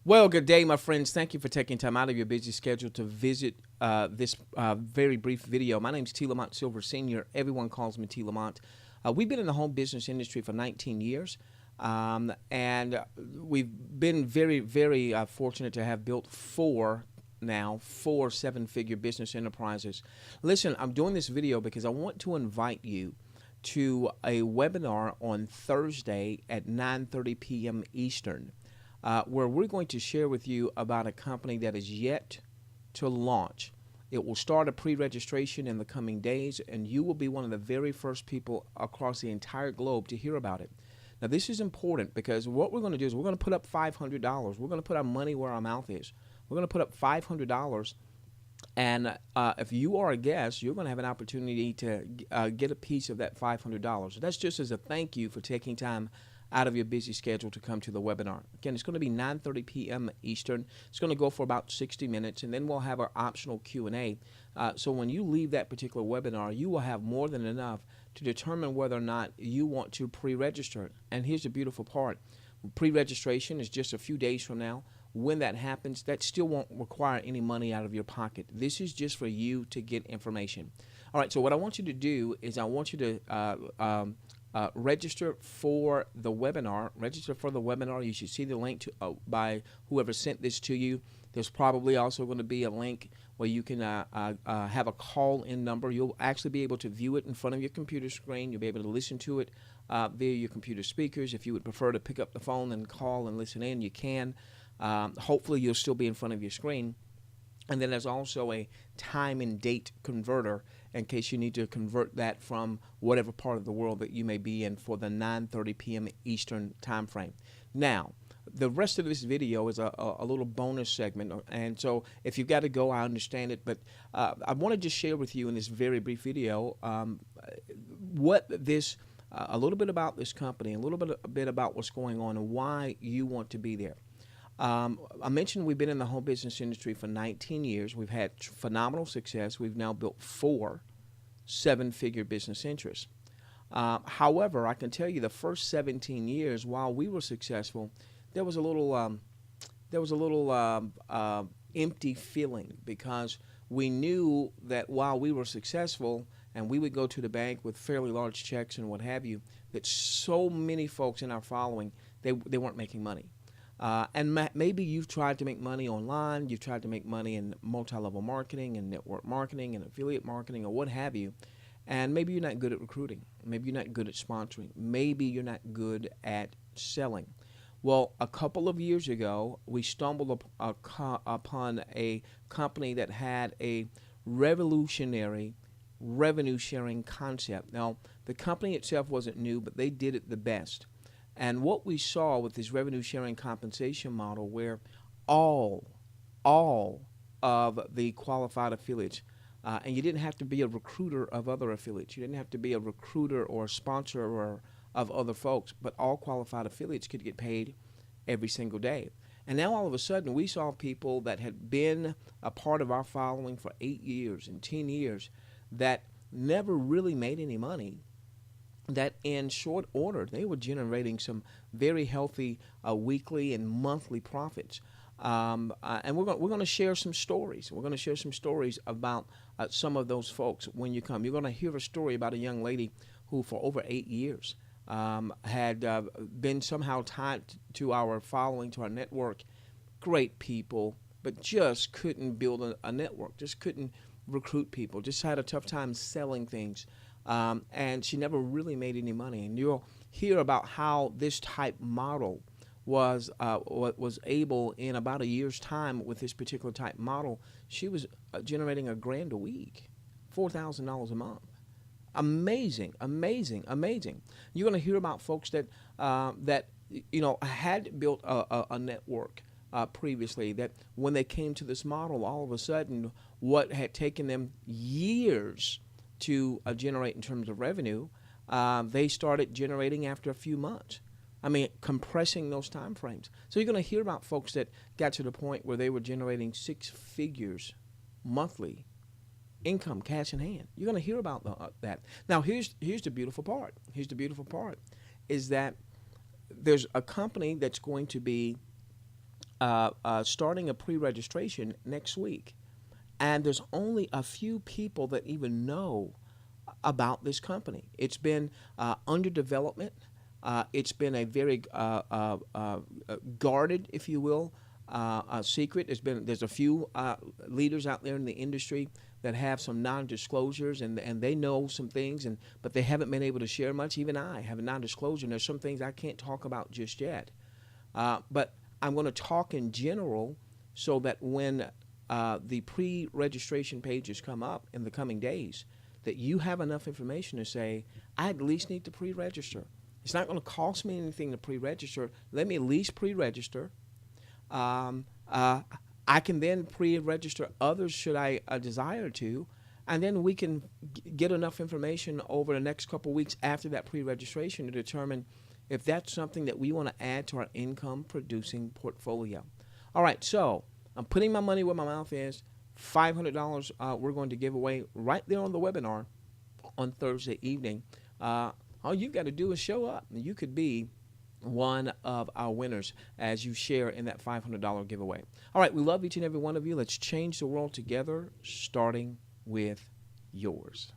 Well, good day, my friends. Thank you for taking time out of your busy schedule to visit this very brief video. My name is T. Lamont Silver Sr. Everyone calls me T. Lamont. We've been in the home business industry for 19 years, and we've been very fortunate to have built four seven-figure business enterprises. Listen, I'm doing this video because I want to invite you to a webinar on Thursday at 9:30 p.m. Eastern, where we're going to share with you about a company that is yet to launch. It will start a pre-registration in the coming days, and you will be one of the very first people across the entire globe to hear about it. Now, this is important because what we're going to do is we're going to put up $500. We're going to put our money where our mouth is. We're going to put up $500, and if you are a guest, you're going to have an opportunity to get a piece of that $500. That's just as a thank you for taking time out of your busy schedule to come to the webinar. Again, it's going to be 9:30 p.m. Eastern. It's going to go for about 60 minutes, and then we'll have our optional Q&A. So when you leave that particular webinar, you will have more than enough to determine whether or not you want to pre-register. And here's the beautiful part. Pre-registration is just a few days from now. When that happens, that still won't require any money out of your pocket. This is just for you to get information. All right, so what I want you to do is I want you to register for the webinar. Register for the webinar. You should see the link by whoever sent this to you. There's probably also going to be a link where you can have a call-in number. You'll actually be able to view it in front of your computer screen. You'll be able to listen to it via your computer speakers. If you would prefer to pick up the phone and call and listen in, you can. Hopefully, you'll still be in front of your screen. And then there's also a time and date converter in case you need to convert that from whatever part of the world that you may be in for the 9:30 p.m. Eastern time frame. Now, the rest of this video is a little bonus segment, and so if you've got to go, I understand it, but I want to just share with you in this very brief video a little bit about this company, a little bit about what's going on and why you want to be there. I mentioned we've been in the home business industry for 19 years. We've had phenomenal success. We've now built four seven-figure business interests. However, I can tell you the first 17 years, while we were successful, there was a little empty feeling because we knew that while we were successful and we would go to the bank with fairly large checks and what have you, that so many folks in our following, they weren't making money. And maybe you've tried to make money online, you've tried to make money in multi-level marketing and network marketing and affiliate marketing or what have you, and maybe you're not good at recruiting, maybe you're not good at sponsoring, maybe you're not good at selling. Well, a couple of years ago, we stumbled upon a company that had a revolutionary revenue sharing concept. Now, the company itself wasn't new, but they did it the best. And what we saw with this revenue sharing compensation model where all of the qualified affiliates, and you didn't have to be a recruiter of other affiliates. You didn't have to be a recruiter or a sponsor of other folks, but all qualified affiliates could get paid every single day. And now all of a sudden we saw people that had been a part of our following for 8 years and 10 years that never really made any money, that in short order they were generating some very healthy weekly and monthly profits. And we're going to share some stories. We're going to share some stories about some of those folks when you come. You're going to hear a story about a young lady who for over 8 years had been somehow tied to our following, to our network. Great people, but just couldn't build a network, just couldn't recruit people, just had a tough time selling things. And she never really made any money. And you'll hear about how this type model was able, in about a year's time with this particular type model, she was generating $1,000 a week, $4,000 a month. Amazing, amazing, amazing. You're going to hear about folks that had built a network previously, that when they came to this model, all of a sudden, what had taken them years to generate in terms of revenue, they started generating after a few months. I mean, compressing those time frames. So you're going to hear about folks that got to the point where they were generating 6 figures monthly income, cash in hand. You're going to hear about that. Now, here's the beautiful part. Here's the beautiful part is that there's a company that's going to be starting a pre-registration next week, and there's only a few people that even know about this company. It's been under development. It's been a very guarded, if you will, secret. There's a few leaders out there in the industry that have some non-disclosures, and they know some things, but they haven't been able to share much. Even I have a non-disclosure, and there's some things I can't talk about just yet. But I'm going to talk in general so that when the pre-registration pages come up in the coming days, that you have enough information to say, I at least need to pre-register. It's not going to cost me anything to pre-register. Let me at least pre-register. I can then pre-register others should I desire to, and then we can get enough information over the next couple weeks after that pre-registration to determine if that's something that we want to add to our income-producing portfolio. All right, so I'm putting my money where my mouth is. $500 we're going to give away right there on the webinar on Thursday evening. All you've got to do is show up. You could be one of our winners as you share in that $500 giveaway. All right, we love each and every one of you. Let's change the world together, starting with yours.